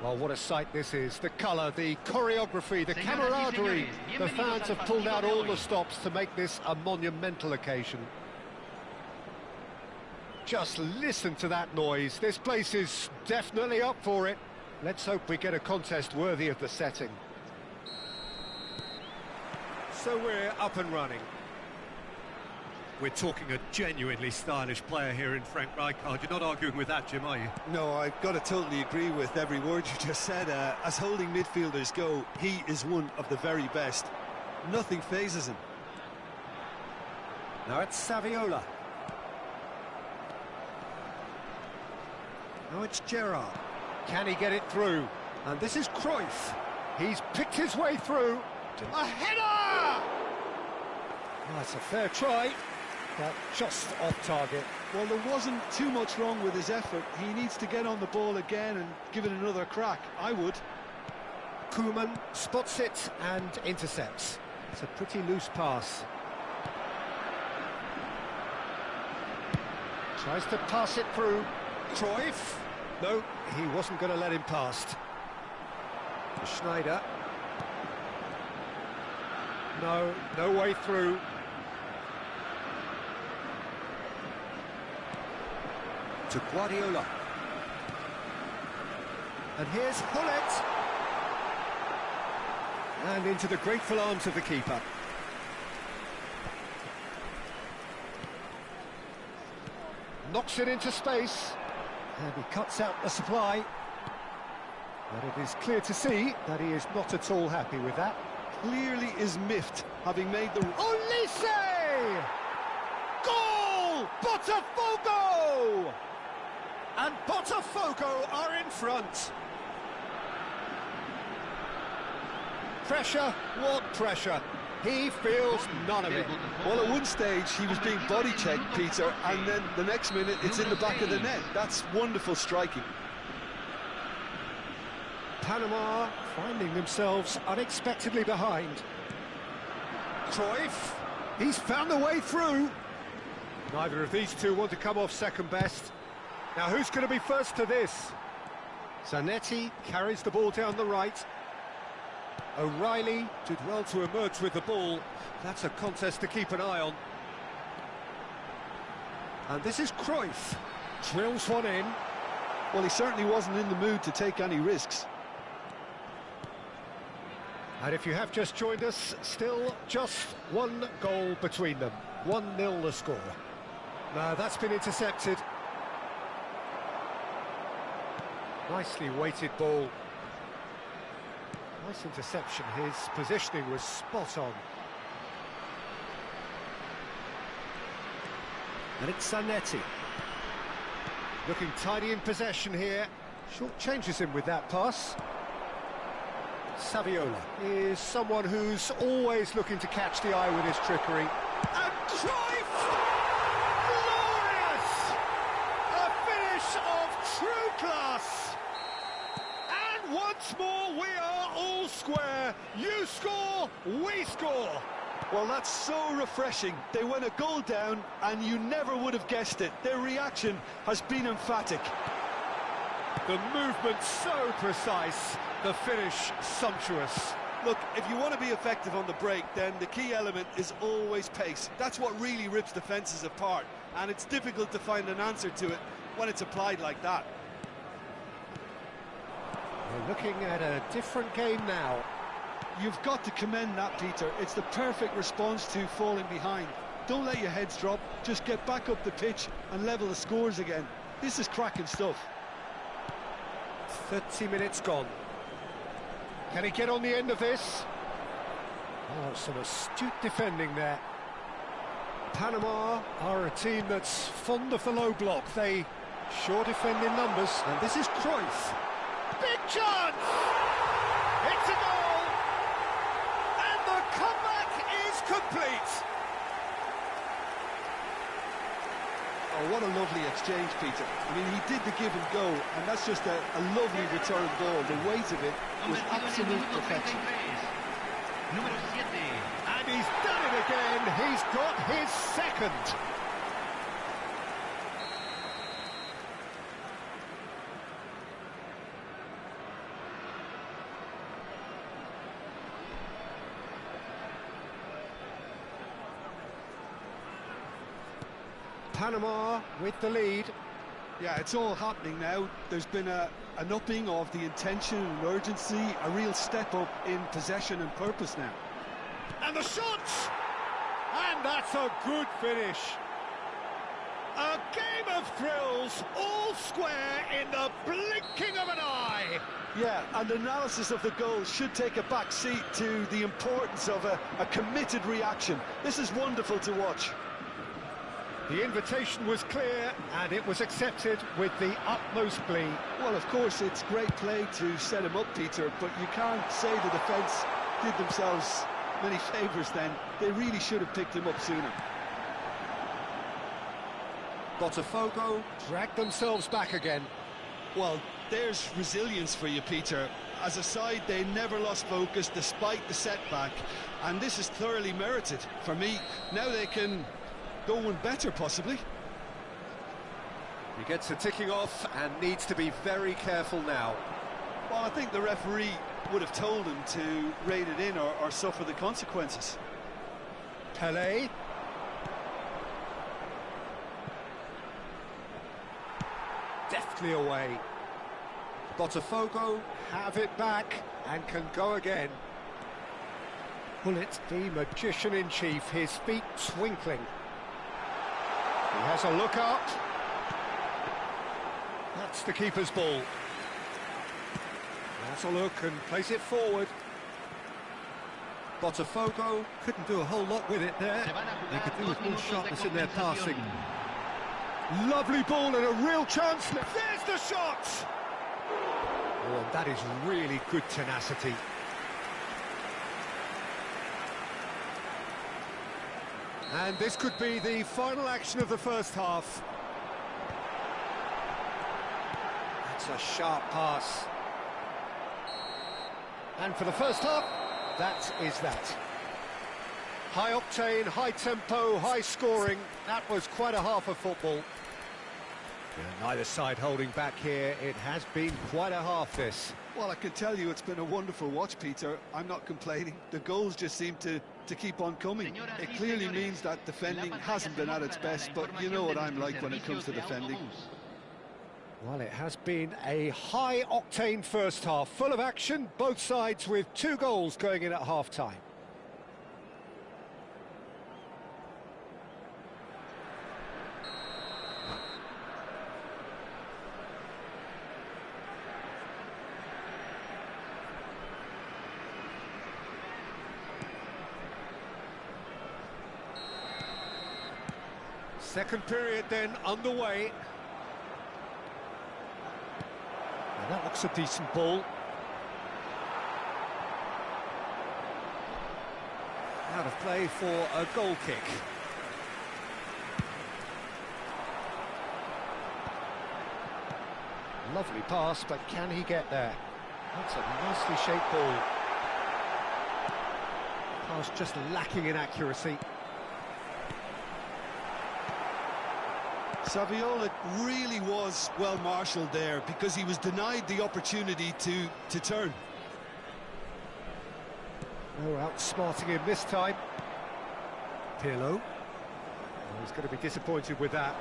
Well, what a sight this is. The colour, the choreography, the camaraderie. The fans have pulled out all the stops to make this a monumental occasion. Just listen to that noise. This place is definitely up for it. Let's hope we get a contest worthy of the setting. So we're up and running. We're talking a genuinely stylish player here in Frank Rijkaard. You're not arguing with that, Jim, are you? No, I've got to totally agree with every word you just said. As holding midfielders go, he is one of the very best. Nothing phases him. Now it's Saviola. Now it's Gerrard. Can he get it through? And this is Cruyff. He's picked his way through. A header! Well, that's a fair try, but just off target. Well, there wasn't too much wrong with his effort. He needs to get on the ball again and give it another crack. I would. Koeman spots it and intercepts. It's a pretty loose pass. Tries to pass it through. Cruyff. No, he wasn't going to let him past. Schneider. No way through. To Guardiola. And here's Hullet. And into the grateful arms of the keeper. Knocks it into space. And he cuts out the supply. But it is clear to see that he is not at all happy with that. Clearly is miffed, having made the... Olise! Goal! Botafogo! And Botafogo are in front. Pressure? What pressure? He feels none of it. Well, at one stage he was being body checked, Peter, and then the next minute it's in the back of the net. That's wonderful striking. Panama finding themselves unexpectedly behind. Cruyff, he's found the way through. Neither of these two want to come off second best. Now who's going to be first to this? Zanetti carries the ball down the right. O'Reilly did well to emerge with the ball. That's a contest to keep an eye on. And this is Cruyff. Drills one in. Well, he certainly wasn't in the mood to take any risks. And if you have just joined us, still just one goal between them. 1-0 the score. Now that's been intercepted. Nicely weighted ball. Nice interception. His positioning was spot on. And it's Zanetti. Looking tidy in possession here. Short changes him with that pass. Saviola is someone who's always looking to catch the eye with his trickery. And Cruyff! Glorious! A finish of true class! And once more we are all square. You score, we score. Well, that's so refreshing. They went a goal down and you never would have guessed it. Their reaction has been emphatic. The movement so precise, the finish sumptuous. Look, if you want to be effective on the break, then the key element is always pace. That's what really rips defences apart, and it's difficult to find an answer to it when it's applied like that. We're looking at a different game now. You've got to commend that, Peter. It's the perfect response to falling behind. Don't let your heads drop, just get back up the pitch and level the scores again. This is cracking stuff. 30 minutes gone. Can he get on the end of this? Oh, some astute defending there. Panama are a team that's fond of the low block. They sure defend in numbers. And this is Cruyff. Big chance! It's a goal! And the comeback is complete! Oh, what a lovely exchange, Peter. I mean, he did the give and go, and that's just a lovely return ball. The weight of it was absolute perfection. And he's done it again. He's got his second. Panama with the lead. Yeah, it's all happening now. There's been an upping of the intention and urgency, a real step up in possession and purpose now. And the shot! And that's a good finish. A game of thrills, all square in the blinking of an eye. Yeah, and analysis of the goal should take a back seat to the importance of a committed reaction. This is wonderful to watch. The invitation was clear, and it was accepted with the utmost glee. Well, of course, it's great play to set him up, Peter, but you can't say the defence did themselves many favours then. They really should have picked him up sooner. Botafogo dragged themselves back again. Well, there's resilience for you, Peter. As a side, they never lost focus despite the setback, and this is thoroughly merited. For me, now they can go one better, possibly. He gets a ticking off and needs to be very careful now. Well, I think the referee would have told him to rate it in or suffer the consequences. Pelé. Deftly away. Botafogo have it back and can go again. Bullet, the magician-in-chief, his feet twinkling. He has a look up. That's the keeper's ball. Has a look and plays it forward. Botafogo couldn't do a whole lot with it there. They could do with more sharpness in their passing. Lovely ball and a real chance. There's the shot! Oh, and that is really good tenacity. And this could be the final action of the first half. That's a sharp pass. And for the first half, that is that. High octane, high tempo, high scoring. That was quite a half of football. Yeah, neither side holding back here. It has been quite a half, this. Well, I can tell you it's been a wonderful watch, Peter. I'm not complaining. The goals just seem to keep on coming. It clearly means that defending hasn't been at its best, but you know what I'm like when it comes to defending. Well, it has been a high-octane first half, full of action, both sides with 2 goals going in at half-time. Second period then underway. Now that looks a decent ball. Out of play for a goal kick. Lovely pass, but can he get there? That's a nicely shaped ball. Pass just lacking in accuracy. Saviola really was well marshalled there because he was denied the opportunity to turn. Oh, outsmarting him this time. Pirlo. Oh, he's going to be disappointed with that.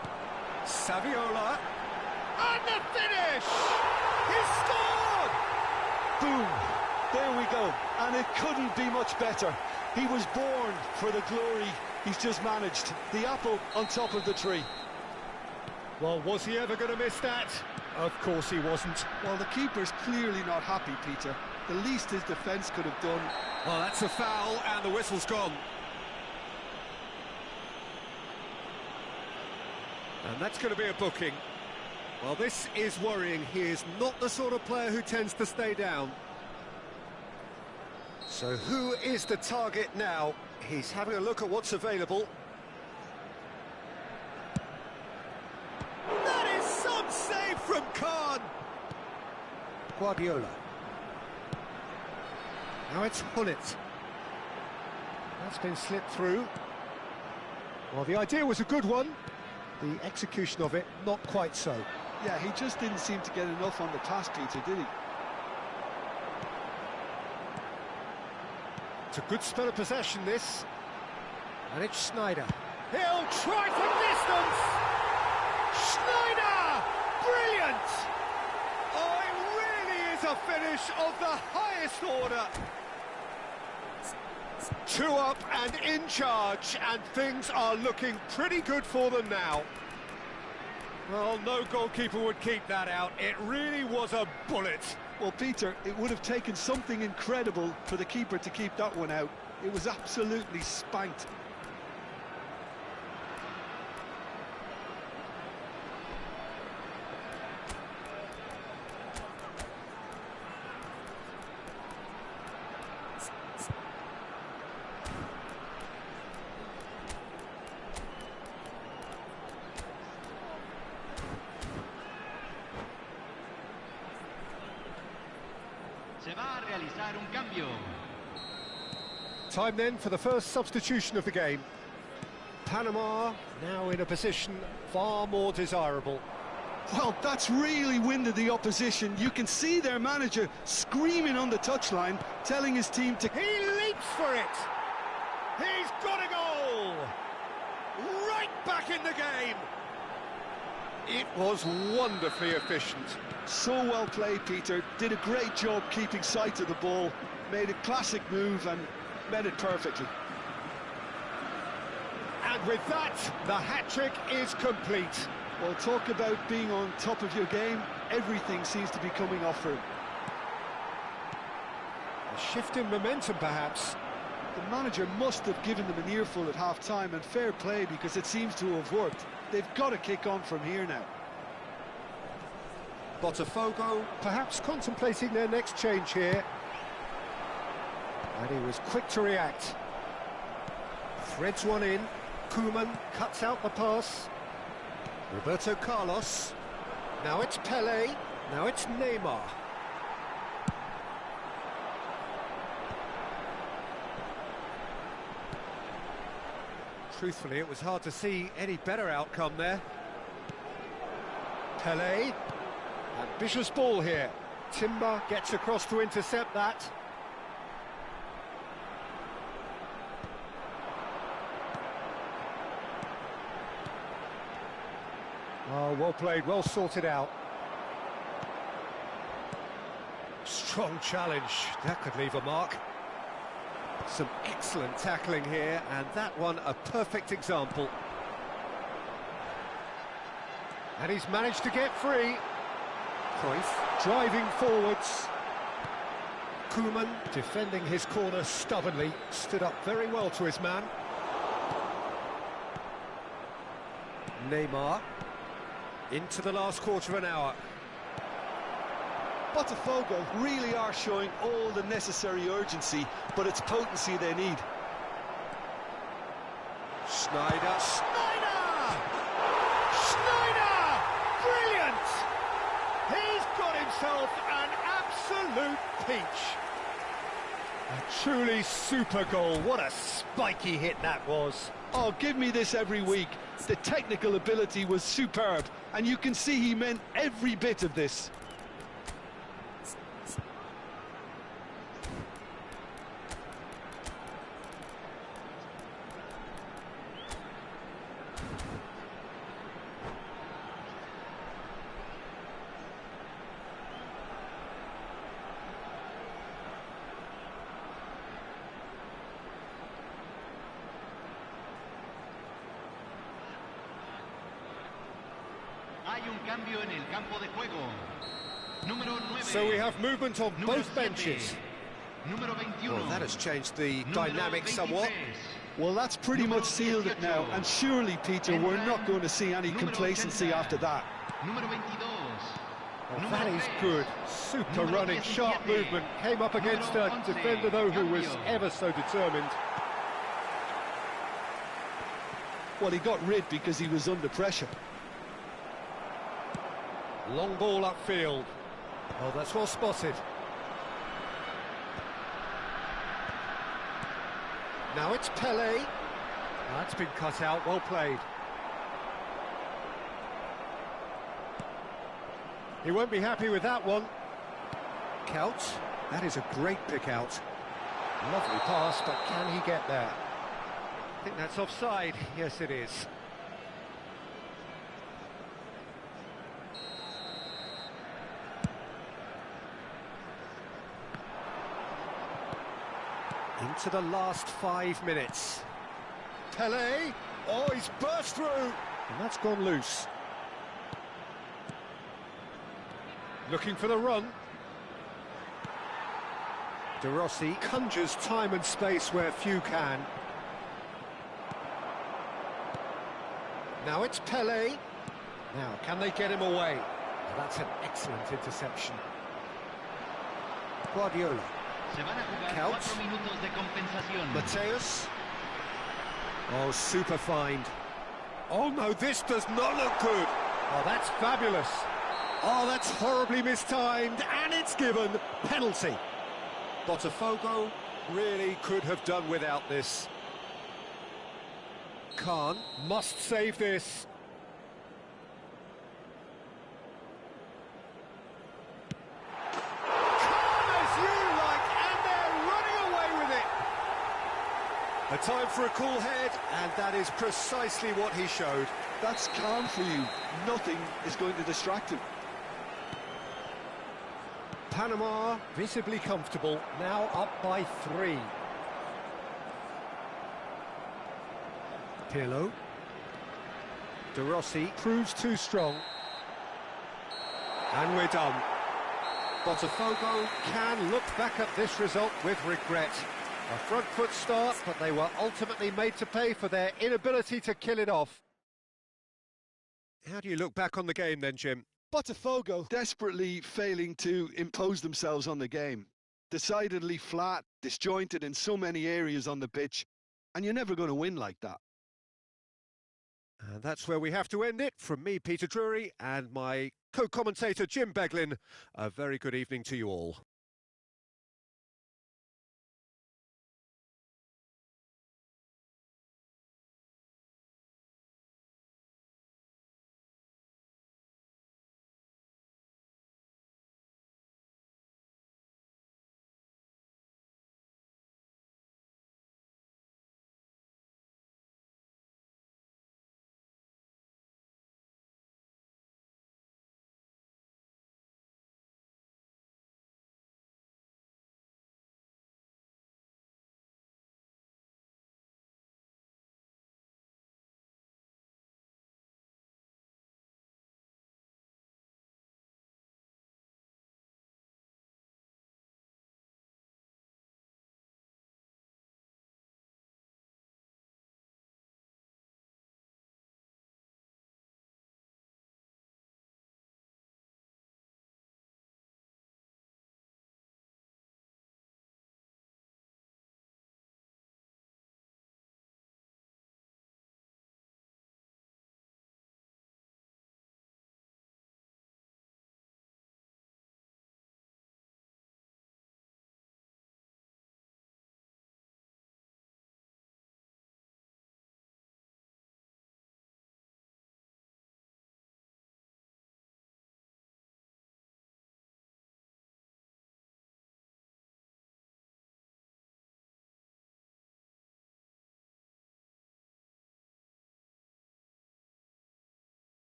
Saviola. And the finish! He scored! Boom! There we go. And it couldn't be much better. He was born for the glory he's just managed. The apple on top of the tree. Well, was he ever going to miss that? Of course he wasn't. Well, the keeper's clearly not happy, Peter. The least his defence could have done. Well, that's a foul, and the whistle's gone. And that's going to be a booking. Well, this is worrying. He is not the sort of player who tends to stay down. So who is the target now? He's having a look at what's available. That is some save from Khan. Guardiola. Now it's Hullet. That's been slipped through. Well, the idea was a good one. The execution of it, not quite so. Yeah, he just didn't seem to get enough on the pass, Peter, did he? It's a good spell of possession, this. And it's Schneider. He'll try from distance! Schneider! Brilliant! Oh, it really is a finish of the highest order. 2 up and in charge, and things are looking pretty good for them now. Well, no goalkeeper would keep that out. It really was a bullet. Well, Peter, it would have taken something incredible for the keeper to keep that one out. It was absolutely spanked. Se va a realizar un cambio. Time then for the first substitution of the game. Panama now in a position far more desirable. Well, that's really winded the opposition. You can see their manager screaming on the touchline, telling his team to... He leaps for it! He's got a goal! Right back in the game! It was wonderfully efficient. So well played, Peter. Did a great job keeping sight of the ball, made a classic move and met it perfectly. And with that, the hat-trick is complete. Well, talk about being on top of your game. Everything seems to be coming off for him. A shift in momentum, perhaps. The manager must have given them an earful at half-time, and fair play because it seems to have worked. They've got to kick on from here now. Botafogo perhaps contemplating their next change here. And he was quick to react. Threads one in. Koeman cuts out the pass. Roberto Carlos. Now it's Pele. Now it's Neymar. Truthfully, it was hard to see any better outcome there. Pele. Ambitious ball here. Timber gets across to intercept that. Oh, well played, well sorted out. Strong challenge, that could leave a mark. Some excellent tackling here, and that one a perfect example. And he's managed to get free. Cruyff driving forwards. Koeman defending his corner stubbornly, stood up very well to his man. Neymar into the last quarter of an hour. Botafogo really are showing all the necessary urgency, but it's potency they need. Schneider. Schneider! Schneider! Brilliant! He's got himself an absolute peach. A truly super goal. What a spiky hit that was. Oh, give me this every week. The technical ability was superb, and you can see he meant every bit of this. Hay un cambio en el campo de juego. Número 9. So we have movement on Número both 7. benches. Número 21. Well, that has changed the Número dynamic 23. somewhat. Well, that's pretty much sealed it now, and surely, Peter, we're not going to see any complacency after that. Número 22. Well, that is good. Super running, sharp movement. Came up against a defender, though, who was ever so determined. Well, he got rid because he was under pressure. Long ball upfield. Oh, that's well spotted. Now it's Pele. That's been cut out, well played. He won't be happy with that one. Couch, that is a great pick out. Lovely pass, but can he get there? I think that's offside. Yes, it is. Into the last 5 minutes. Pele. Oh, he's burst through. And that's gone loose. Looking for the run. De Rossi conjures time and space where few can. Now it's Pele. Now, can they get him away? Well, that's an excellent interception. Guardiola. Se van a jugar Counts. 4 minutos de compensación. Mateus. Oh, super find. Oh no, this does not look good. Oh, that's fabulous. Oh, that's horribly mistimed, and it's given penalty. Botafogo really could have done without this. Khan must save this. A time for a cool head, and that is precisely what he showed. That's calm for you. Nothing is going to distract him. Panama visibly comfortable, now up by 3. Pirlo. De Rossi proves too strong. And we're done. Botafogo can look back at this result with regret. A front foot start, but they were ultimately made to pay for their inability to kill it off. How do you look back on the game then, Jim? Botafogo desperately failing to impose themselves on the game. Decidedly flat, disjointed in so many areas on the pitch, and you're never going to win like that. And that's where we have to end it. From me, Peter Drury, and my co-commentator, Jim Beglin. A very good evening to you all.